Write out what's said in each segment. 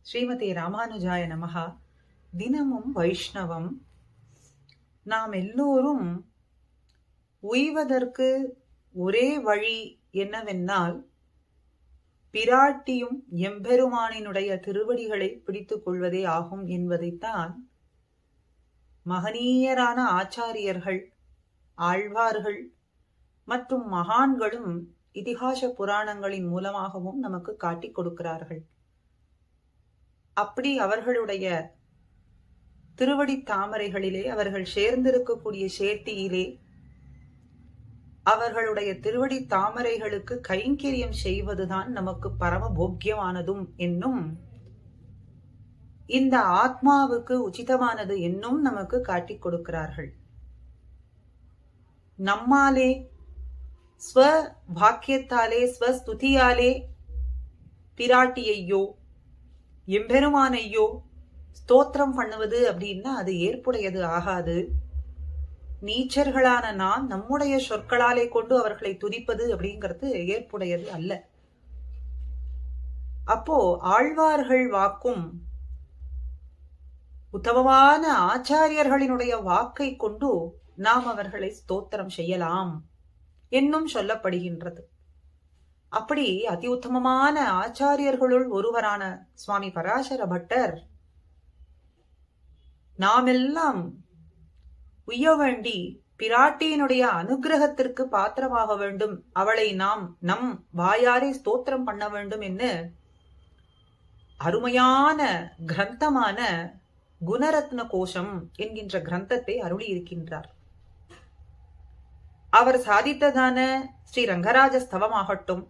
ஸ்ரீமதி ராமானுஜாய நமஹா. தினமும் வைஷ்ணவம். நாம் எல்லோரும் உய்வதற்கு ஒரே வழி என்னவென்னால் பிராட்டியும் எம்பெருமானினுடைய திருவடிகளை பிடித்துக் கொள்வதே ஆகும் என்பதைத்தான் மகனீயரான ஆச்சாரியர்கள், ஆழ்வார்கள் மற்றும் மகான்களும் இதிகாச புராணங்களின் மூலமாகவும் நமக்கு காட்டிக் கொடுக்கிறார்கள். அப்படி அவர்களுடைய திருவடி தாமரைகளிலே, அவர்கள் சேர்ந்திருக்கக்கூடிய சேர்த்தியிலே, அவர்களுடைய திருவடி தாமரைகளுக்கு கைங்கரியம் செய்வதுதான் நமக்கு பரம போக்கியமானதும் என்னும், இந்த ஆத்மாவுக்கு உச்சிதமானது என்னும் நமக்கு காட்டிக் கொடுக்கிறார்கள். நம்மாலே ஸ்வ பாக்கியத்தாலே ஸ்வஸ்துதியாலே பிராட்டியையோ எம்பெருமானையோ ஸ்தோத்திரம் பண்ணுவது அப்படின்னா அது ஏற்புடையது ஆகாது. நீச்சர்களான நாம் நம்முடைய சொற்களாலே கொண்டு அவர்களை துதிப்பது அப்படிங்கிறது ஏற்புடையது அல்ல. அப்போ ஆழ்வார்கள் வாக்கும் உத்தமமான ஆச்சாரியர்களினுடைய வாக்கை கொண்டு நாம் அவர்களை ஸ்தோத்திரம் செய்யலாம் என்னும் சொல்லப்படுகின்றது. அப்படி அதி உத்தமமான ஆச்சாரியர்களுள் ஒருவரான சுவாமி பராசர பட்டர் நாமெல்லாம் உய்ய வேண்டி பிராட்டியினுடைய அனுகிரகத்திற்கு பாத்திரமாக வேண்டும், அவளை நாம் நம் வாயாரை ஸ்தோத்திரம் பண்ண வேண்டும் என்று அருமையான கிரந்தமான குணரத்ன கோஷம் என்கின்ற கிரந்தத்தை அருளி இருக்கின்றார். அவர் சாதித்ததான ஸ்ரீ ரங்கராஜ ஸ்தவமாகட்டும்,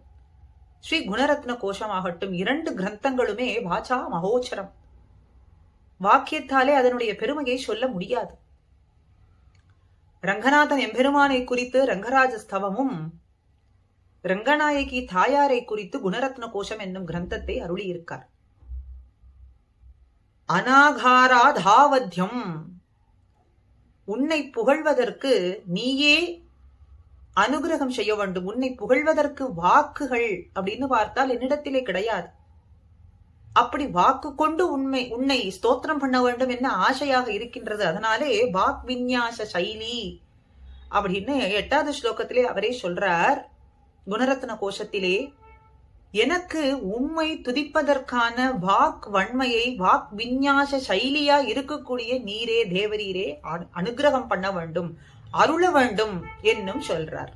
ஸ்ரீ குணரத்ன கோஷமாகட்டும், இரண்டு கிரந்தங்களுமே வாச்சா மகோச்சரம். வாக்கியத்தாலே அதனுடைய பெருமையை சொல்ல முடியாது. ரங்கநாதன் எம்பெருமானை குறித்து ரங்கராஜ ஸ்தவமும், ரங்கநாயகி தாயாரை குறித்து குணரத்ன கோஷம் என்னும் கிரந்தத்தை அருளி இருக்கார். அநாகாராதாவத்யம், உன்னை புகழ்வதற்கு நீயே அனுகிரகம் செய்ய வேண்டும். உன்னை புகழ்வதற்கு வாக்குகள் அப்படின்னு பார்த்தால் என்னிடத்திலே கிடையாது. அப்படி வாக்கு கொண்டு உன்னை ஸ்தோத்திரம் பண்ண வேண்டும் என்ன ஆசையாக இருக்கின்றது. அதனாலே வாக் விந்யாச சைலி அப்படின்னு 8வது ஸ்லோகத்திலே அவரே சொல்றார் குணரத்ன கோஷத்திலே, எனக்கு உண்மை துதிப்பதற்கான வாக் வன்மையை, வாக் விந்யாச சைலியா இருக்கக்கூடிய நீரே தேவரீரே அனுகிரகம் பண்ண வேண்டும், அருள வேண்டும் என்னும் சொல்றார்.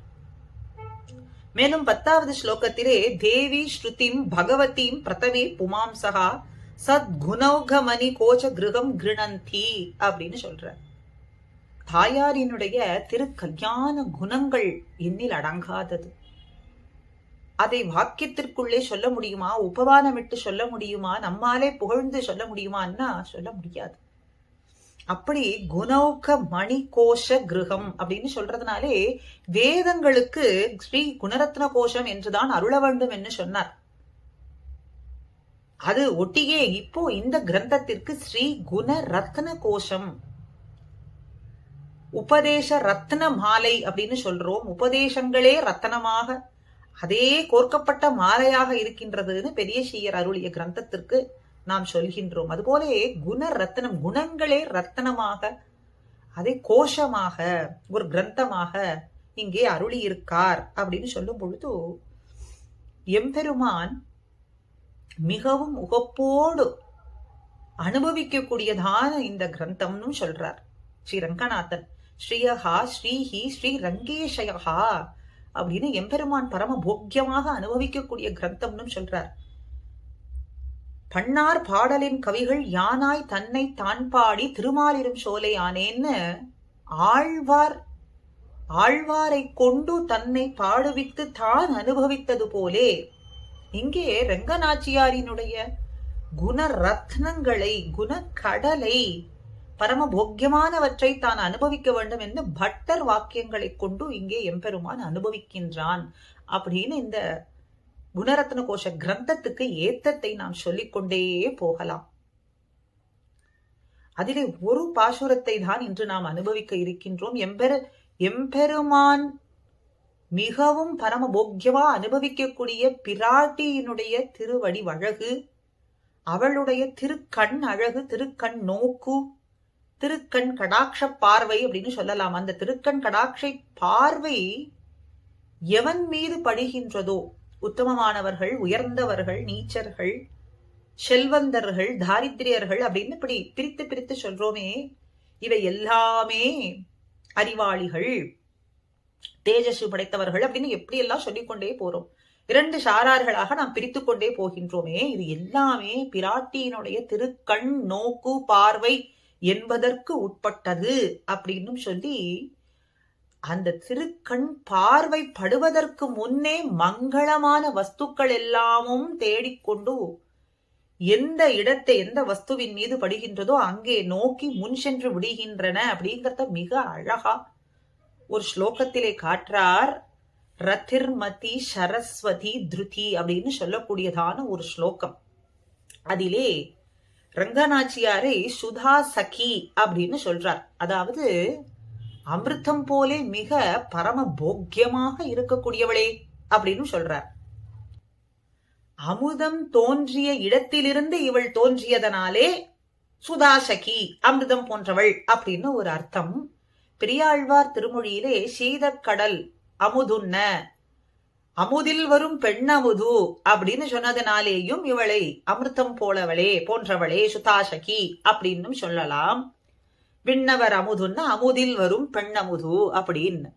மேலும் 10வது ஸ்லோகத்திலே தேவி ஸ்ருதிம் பகவதீம் பிரதமே புமாம்சகா சத்குணௌகமணி கோச்ச கிருகம் கிருணந்தி அப்படின்னு சொல்றார். தாயாரினுடைய திருக்கல்யாண குணங்கள் எண்ணில் அடங்காதது. அதை வாக்கியத்திற்குள்ளே சொல்ல முடியுமா? உபவானமிட்டு சொல்ல முடியுமா? நம்மாலே புகழ்ந்து சொல்ல முடியுமான்னா சொல்ல முடியாது. அப்படி குணௌக மணி கோஷ கிருகம் அப்படின்னு சொல்றதுனாலே வேதங்களுக்கு ஸ்ரீ குணரத்ன கோஷம் என்றுதான் அருள வேண்டும் என்று சொன்னார். அது ஒட்டியே இப்போ இந்த கிரந்தத்திற்கு ஸ்ரீ குண ரத்ன கோஷம், உபதேச ரத்ன மாலை அப்படின்னு சொல்றோம். உபதேசங்களே ரத்தனமாக அதே கோர்க்கப்பட்ட மாலையாக இருக்கின்றதுன்னு பெரிய சீயர் அருளிய கிரந்தத்திற்கு நாம் சொல்கின்றோம். அதுபோலே குண ரத்னம், குணங்களே ரத்தனமாக, அதை கோஷமாக ஒரு கிரந்தமாக இங்கே அருளி இருக்கார் அப்படின்னு சொல்லும் பொழுது எம்பெருமான் மிகவும் உகப்போடு அனுபவிக்கக்கூடியதான இந்த கிரந்தம்னு சொல்றார் ஸ்ரீ ரங்கநாதன். ஸ்ரீயஹா ஸ்ரீஹி ஸ்ரீ ரங்கேஷயஹா அப்படின்னு எம்பெருமான் பரம போக்கியமாக அனுபவிக்கக்கூடிய கிரந்தம்னு சொல்றார். பண்ணார் பாடலின் கவிகள் யானாய் தன்னை தான் பாடி திருமாலிரும் சோலை ஆனேன்னு ஆழ்வாரை கொண்டு தன்னை பாடுவித்து தான் அனுபவித்தது போலே இங்கே ரங்கநாச்சியாரினுடைய குண ரத்னங்களை, குணக்கடலை, பரம போக்கியமானவற்றை தான் அனுபவிக்க வேண்டும் என்று பட்டர் வாக்கியங்களை கொண்டு இங்கே எம்பெருமான் அனுபவிக்கின்றான் அப்படின்னு இந்த குணரத்ன கோஷ கிரந்தத்துக்கு ஏத்தத்தை நாம் சொல்லிக்கொண்டே போகலாம். அதிலே ஒரு பாசுரத்தை தான் இன்று நாம் அனுபவிக்க இருக்கின்றோம். எம்பெருமான் மிகவும் பரம போக்கியமா அனுபவிக்கக்கூடிய பிராட்டியினுடைய திருவடி வழகு, அவளுடைய திருக்கண் அழகு, திருக்கண் நோக்கு, திருக்கண் கடாட்ச பார்வை அப்படின்னு சொல்லலாம். அந்த திருக்கண் கடாட்சை பார்வை எவன் மீது படுகின்றதோ, உத்தமமானவர்கள், உயர்ந்தவர்கள், நீச்சர்கள், செல்வந்தர்கள், தாரித்திரியர்கள் அப்படின்னு இப்படி பிரித்து பிரித்து சொல்றோமே, இவை எல்லாமே அறிவாளிகள், தேஜசு படைத்தவர்கள் அப்படின்னு எப்படி எல்லாம் சொல்லிக்கொண்டே போறோம். 2 சாரார்களாக நாம் பிரித்து கொண்டே போகின்றோமே. இது எல்லாமே பிராட்டியினுடைய திருக்கண் நோக்கு பார்வை என்பதற்கு உட்பட்டது அப்படின்னு சொல்லி, அந்த திருக்கண் பார்வை படுவதற்கு முன்னே மங்களமான வஸ்துக்கள் எல்லாமும் தேடிக்கொண்டு எந்த இடத்தை, எந்த வஸ்துவின் மீது படுகின்றதோ அங்கே நோக்கி முன் சென்று விடுகின்றன அப்படிங்கிறத மிக அழகா ஒரு ஸ்லோகத்திலே காற்றார். ரத்திர்மதி சரஸ்வதி திருதி அப்படின்னு சொல்லக்கூடியதான ஒரு ஸ்லோகம். அதிலே ரங்கநாச்சியாரை சுதா சகி அப்படின்னு சொல்றார். அதாவது அமிர்தம் போலே மிக பரம போக்கியமாக இருக்கக்கூடியவளே அப்படின்னு சொல்றார். அமுதம் தோன்றிய இடத்திலிருந்து இவள் தோன்றியதனாலே சுதாசகி, அமிர்தம் போன்றவள் அப்படின்னு ஒரு அர்த்தம். பெரியாழ்வார் திருமொழியிலே சீதக்கடல் அமுதுன்ன, அமுதில் வரும் பெண்ணமுது அப்படின்னு சொன்னதனாலேயும் இவளை அமிர்தம் போலவளே, போன்றவளே, சுதாசகி அப்படின்னு சொல்லலாம். விண்ணவர் அமுதுன்னா அமுதில் வரும் பெண்ணமுது அப்படின்னு.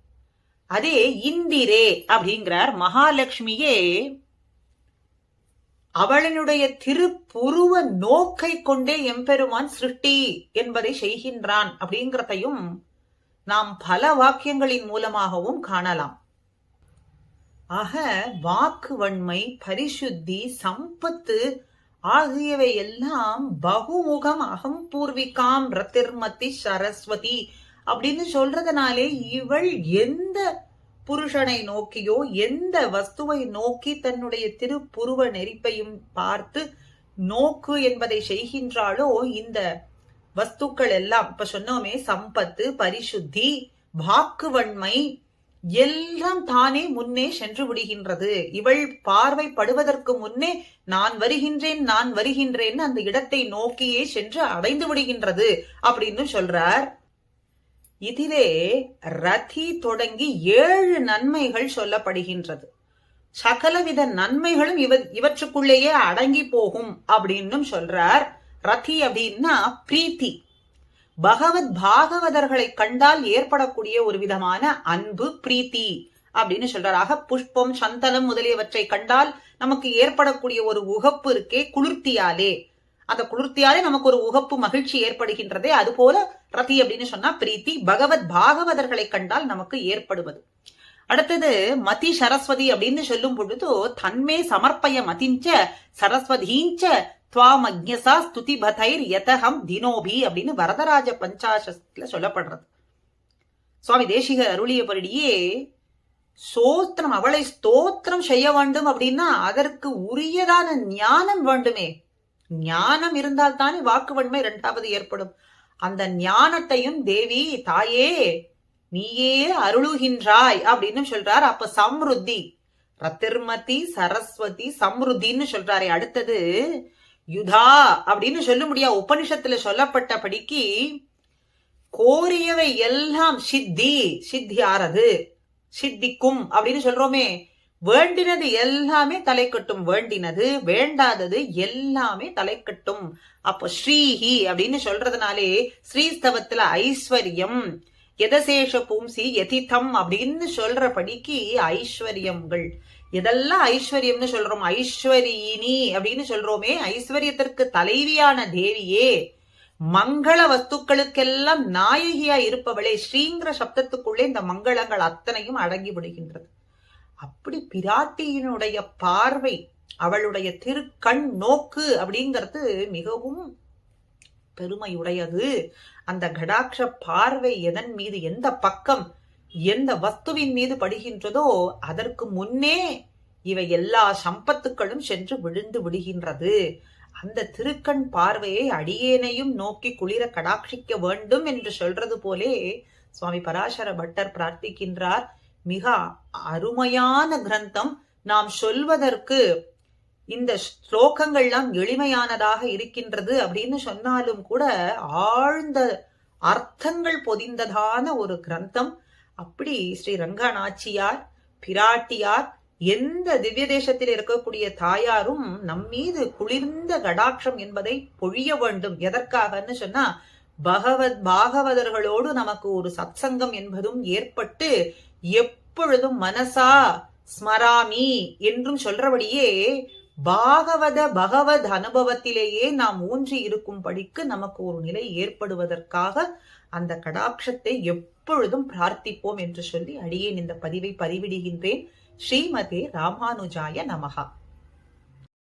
அதே இந்திரே அப்படிங்கிறார். மகாலட்சுமியே அவளினுடைய திருப்புருவ நோக்கை கொண்டே எம்பெருமான் சிருஷ்டி என்பதை செய்கின்றான் அப்படிங்கிறதையும் நாம் பல வாக்கியங்களின் மூலமாகவும் காணலாம். ஆக வாக்கு வன்மை, பரிசுத்தி, சம்பத்து ஆகியவை எல்லாம் பகுமுகம் அகம் பூர்விகாம் ரத்திர்மதி சரஸ்வதி அப்படின்னு சொல்றதுனாலே இவள் எந்த புருஷனை நோக்கியோ, எந்த வஸ்துவை நோக்கி தன்னுடைய திருப்புருவ நெறிப்பையும் பார்த்து நோக்கு என்பதை செய்கின்றாளோ, இந்த வஸ்துக்கள் எல்லாம் இப்ப சொன்னோமே, சம்பத்து, பரிசுத்தி, வாக்குவன்மை எல்லாம் தானே முன்னே சென்று விடுகின்றது. இவள் பார்வைப்படுவதற்கு முன்னே நான் வருகின்றேன், நான் வருகின்றேன் அந்த இடத்தை நோக்கியே சென்று அடைந்து விடுகின்றது அப்படின்னு சொல்றார். இதிலே ரதி தொடங்கி 7 நன்மைகள் சொல்லப்படுகின்றது. சகலவித நன்மைகளும் இவற்றுக்குள்ளேயே அடங்கி போகும் அப்படின்னு சொல்றார். ரதி அப்படின்னா பிரீத்தி, பகவத் பாகவதர்களை கண்டால் ஏற்படக்கூடிய ஒரு விதமான அன்பு, பிரீத்தி அப்படின்னு சொல்றாராக. புஷ்பம், சந்தனம் முதலியவற்றை கண்டால் நமக்கு ஏற்படக்கூடிய ஒரு உகப்பு இருக்கே, குளிர்த்தியாலே, அந்த குளிர்த்தியாலே நமக்கு ஒரு உகப்பு, மகிழ்ச்சி ஏற்படுகின்றதே, அது போல ரதி அப்படின்னு சொன்னா பிரீத்தி, பகவத் பாகவதர்களை கண்டால் நமக்கு ஏற்படுவது. அடுத்தது மதி சரஸ்வதி அப்படின்னு சொல்லும் பொழுது, தன்மே சமர்ப்பய மதிஞ்ச சரஸ்வதீஞ்ச துவாமக்ஞசா ஸ்துதி பதைர் யதஹம் தினோபி அப்படின்னு வரதராஜ பஞ்சாசத்துல சொல்லப்படுறது. சுவாமி தேசிகர் அருளியபடியே சோத்திரம், அவளை ஸ்தோத்திரம் செய்ய வேண்டும் அப்படின்னா அதற்கு உரியதான ஞானம் வேண்டுமே. ஞானம் இருந்தால் தானே வாக்குவன்மை 2வது ஏற்படும். அந்த ஞானத்தையும் தேவி தாயே நீயே அருளுகின்றாய் அப்படின்னு சொல்றார். அப்ப சம்ருத்தி, ரத்திர்மதி சரஸ்வதி சம்ருத்தின்னு சொல்றாரே. அடுத்தது யுதா அப்படின்னு சொல்ல முடியா. உபனிஷத்துல சொல்லப்பட்டபடிக்கு கோரியவை எல்லாம் சித்தி, சித்தி ஆறது, சித்திக்கும் அப்படின்னு சொல்றோமே. வேண்டினது எல்லாமே தலை கட்டும், வேண்டினது வேண்டாதது எல்லாமே தலை கட்டும். அப்போ ஸ்ரீஹி அப்படின்னு சொல்றதுனாலே ஸ்ரீஸ்தவத்துல ஐஸ்வர்யம், எதசேஷ பூம்சி எதிதம் அப்படின்னு சொல்றபடிக்கு ஐஸ்வர்யங்கள், எதெல்லாம் ஐஸ்வர்யம்னு சொல்றோம், ஐஸ்வரியினி அப்படின்னு சொல்றோமே, ஐஸ்வர்யத்திற்கு தலைவியான தேவியே, மங்கள வஸ்துக்களுக்கெல்லாம் நாயகியா இருப்பவளே, ஸ்ரீங்கிற சப்தத்துக்குள்ளே இந்த மங்களங்கள் அத்தனையும் அடங்கி விடுகின்றது. அப்படி பிராட்டியினுடைய பார்வை, அவளுடைய திருக்கண் நோக்கு அப்படிங்கிறது மிகவும் பெருமையுடையது. அந்த கடாட்ச பார்வை எதன் மீது, எந்த பக்கம், எந்த வஸ்துவின் மீது படுகின்றதோ அதற்கு முன்னே இவை எல்லா சம்பத்துக்களும் சென்று விழுந்து விடுகின்றது. அந்த திருக்கண் பார்வையை அடியேனையும் நோக்கி குளிர கடாட்சிக்க வேண்டும் என்று சொல்றது போலே சுவாமி பராசர பட்டர் பிரார்த்திக்கின்றார். மிக அருமையான கிரந்தம். நாம் சொல்வதற்கு இந்த ஸ்லோகங்கள்லாம் எளிமையானதாக இருக்கின்றது அப்படின்னு சொன்னாலும் கூட ஆழ்ந்த அர்த்தங்கள் பொதிந்ததான ஒரு கிரந்தம். அப்படி ஸ்ரீ ரங்கநாச்சியார் பிராட்டியார் எந்த திவ்ய தேசத்தில் இருக்கக்கூடிய தாயாரும் நம்மீது குளிர்ந்த கடாட்சம் என்பதை பொழிய வேண்டும். எதற்காகன்னு சொன்னா, பாகவதர்களோடு நமக்கு ஒரு சத்சங்கம் என்பதும் ஏற்பட்டு எப்பொழுதும் மனசா ஸ்மராமி என்றும் சொல்றபடியே பகவத் அனுபவத்திலேயே நாம் ஊன்றி இருக்கும்படிக்கு நமக்கு ஒரு நிலை ஏற்படுவதற்காக அந்த கடாட்சத்தை எப்பொழுதும் பிரார்த்திப்போம் என்று சொல்லி அடியேன் இந்த பதிவை பதிவிடுகின்றேன். ஸ்ரீமதே ராமானுஜாய நமஹா.